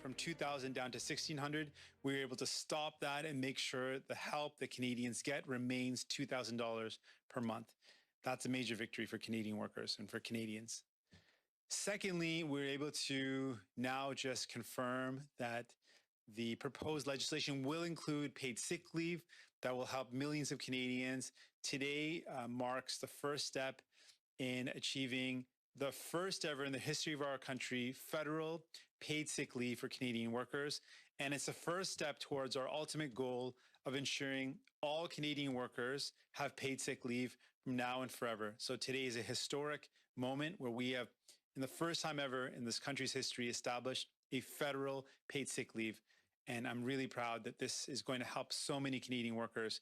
from $2,000 down to $1,600. We were able to stop that and make sure the help that Canadians get remains $2,000 per month. That's a major victory for Canadian workers and for Canadians. Secondly, we're able to now just confirm that the proposed legislation will include paid sick leave that will help millions of Canadians. Today marks the first step in achieving the first ever in the history of our country federal paid sick leave for Canadian workers. And it's the first step towards our ultimate goal of ensuring all Canadian workers have paid sick leave from now and forever. So today is a historic moment where we have, in the first time ever in this country's history, established a federal paid sick leave. And I'm really proud that this is going to help so many Canadian workers.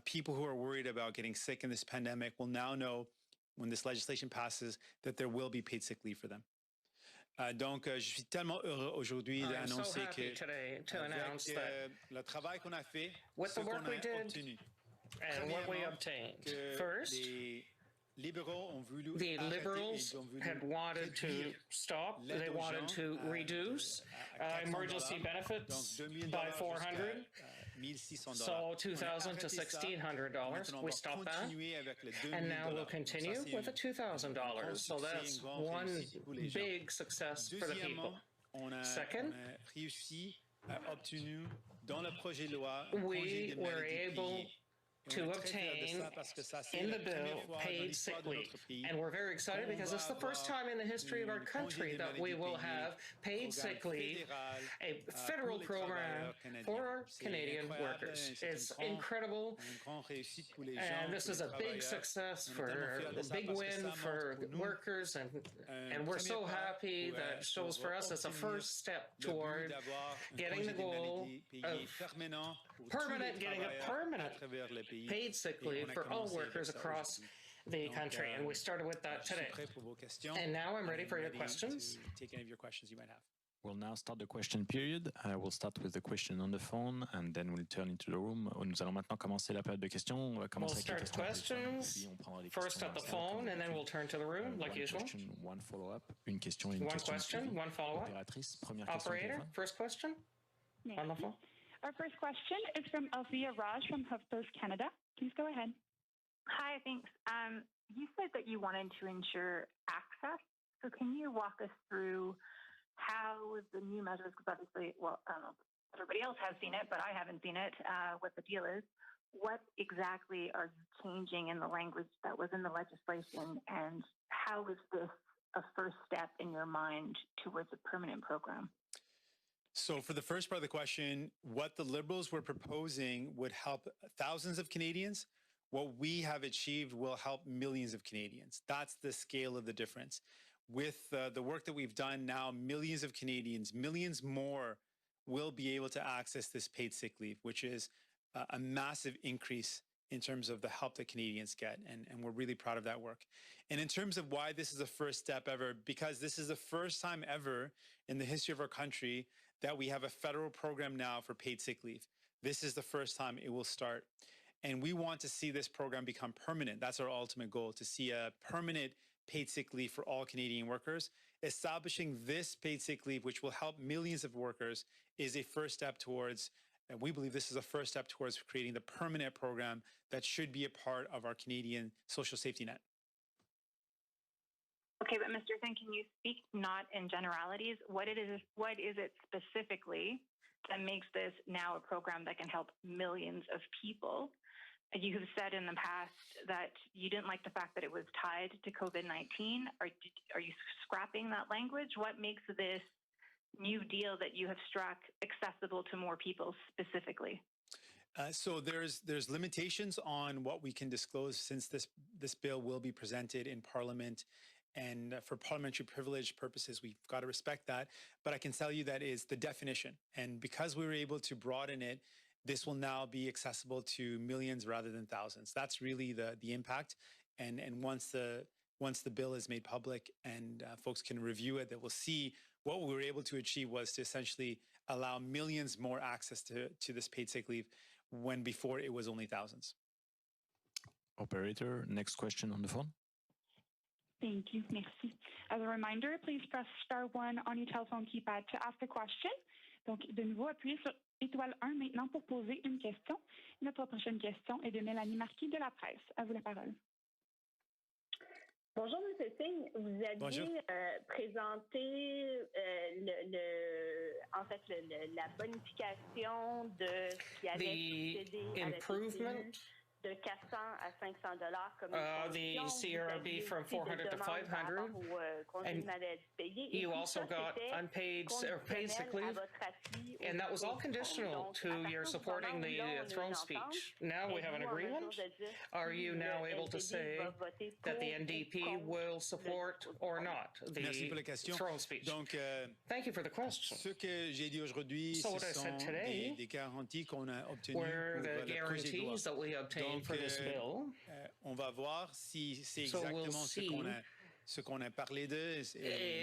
People who are worried about getting sick in this pandemic will now know, when this legislation passes, that there will be paid sick leave for them. Donc, je suis tellement heureux aujourd'hui d'annoncer que le travail qu'on a fait, with the work we did and what we obtained. First, the Liberals had wanted to stop, they wanted to reduce emergency benefits by $400, so $2,000 to $1,600. We stopped that, and now we'll continue with the $2,000. So that's one big success for the people. Second, we were able to obtain in the bill paid sick leave. And we're very excited because it's the first time in the history of our country that we will have paid sick leave, a federal program for our Canadian workers. It's incredible, and this is a big success for a big win for workers, and we're so happy that shows for us it's a first step toward getting the goal of getting a permanent paid sick leave for all workers across the country, and we started with that today. And now I'm ready for your questions. Take any of your questions you might have. We'll now start the question period. We'll start with the question on the phone, and then we'll turn into the room. Nous allons maintenant commencer la période de questions. We'll start questions first at the phone, and then we'll turn to the room, like usual. One follow-up, une question, une one question, one follow-up. Operator, first question on the phone. Our first question is from Althea Raj from HuffPost Canada. Please go ahead. Hi, thanks. You said that you wanted to ensure access. So can you walk us through how the new measures, because obviously, well, I don't know, everybody else has seen it, but I haven't seen it, what the deal is. What exactly are you changing in the language that was in the legislation, and how is this a first step in your mind towards a permanent program? So for the first part of the question, what the Liberals were proposing would help thousands of Canadians. What we have achieved will help millions of Canadians. That's the scale of the difference. With the work that we've done now, millions of Canadians, millions more will be able to access this paid sick leave, which is a massive increase in terms of the help that Canadians get. And we're really proud of that work. And in terms of why this is the first step ever, because this is the first time ever in the history of our country that we have a federal program now for paid sick leave. This is the first time it will start. And we want to see this program become permanent. That's our ultimate goal, to see a permanent paid sick leave for all Canadian workers. Establishing this paid sick leave, which will help millions of workers, is a first step towards, and we believe this is a first step towards creating the permanent program that should be a part of our Canadian social safety net. Okay, but Mr. Singh, can you speak not in generalities? What is it specifically that makes this now a program that can help millions of people? You have said in the past that you didn't like the fact that it was tied to COVID-19. Are you scrapping that language? What makes this new deal that you have struck accessible to more people specifically? So there's limitations on what we can disclose, since this bill will be presented in Parliament. And for parliamentary privilege purposes, we've got to respect that. But I can tell you that is the definition. And because we were able to broaden it, this will now be accessible to millions rather than thousands. That's really the impact. And once the bill is made public and folks can review it, they will see what we were able to achieve was to essentially allow millions more access to this paid sick leave, when before it was only thousands. Operator, next question on the phone. Thank you. Merci. As a reminder, please press star 1 on your telephone keypad to ask a question. Donc, de nouveau, appuyez sur étoile 1 maintenant pour poser une question. Notre prochaine question est de Mélanie Marquis de La Presse. À vous la parole. Bonjour, M. Singh. Vous aviez présenté la bonification de ce qui avait cédé à la TCU de 400 à 500 dollars comme the CRB from 400 to 500, and you also got unpaid or paid sick leave, and that was all conditional to your supporting the throne speech. Now we have an agreement. Are you now able to say that the NDP will support or not the throne speech? Donc, thank you for the question. Ce que j'ai dit aujourd'hui, So what I ce said sont today des garanties qu'on a obtenues were pour the le projet de loi. guarantees that we obtained for this bill. On va voir si c'est So exactement we'll ce qu'on a parlé de,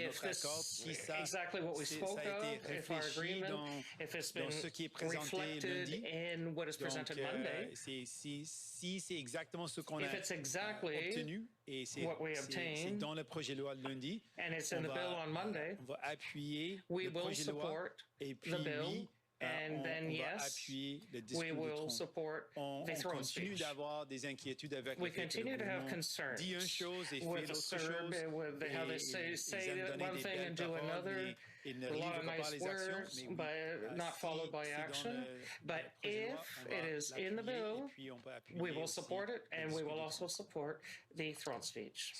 notre accord, si ça, exactly what we spoke ça a été of, if our réfléchi agreement, dans, if it's dans been ce qui est présenté reflected lundi. in what is presented Monday. Si c'est exactement ce qu'on a obtenu, et c'est dans le projet de loi de lundi, and it's in the bill on Monday, on va appuyer we le will projet de loi, support et puis the bill. oui, And then, yes, we will support the throne speech. On continue d'avoir des inquiétudes avec we continue to have concerns dit une chose et with fait the l'autre Serb, chose. with how they say one thing and do another. A lot of nice words, but not followed by action. But if it is in the bill, we will support it, and we will also support the throne speech.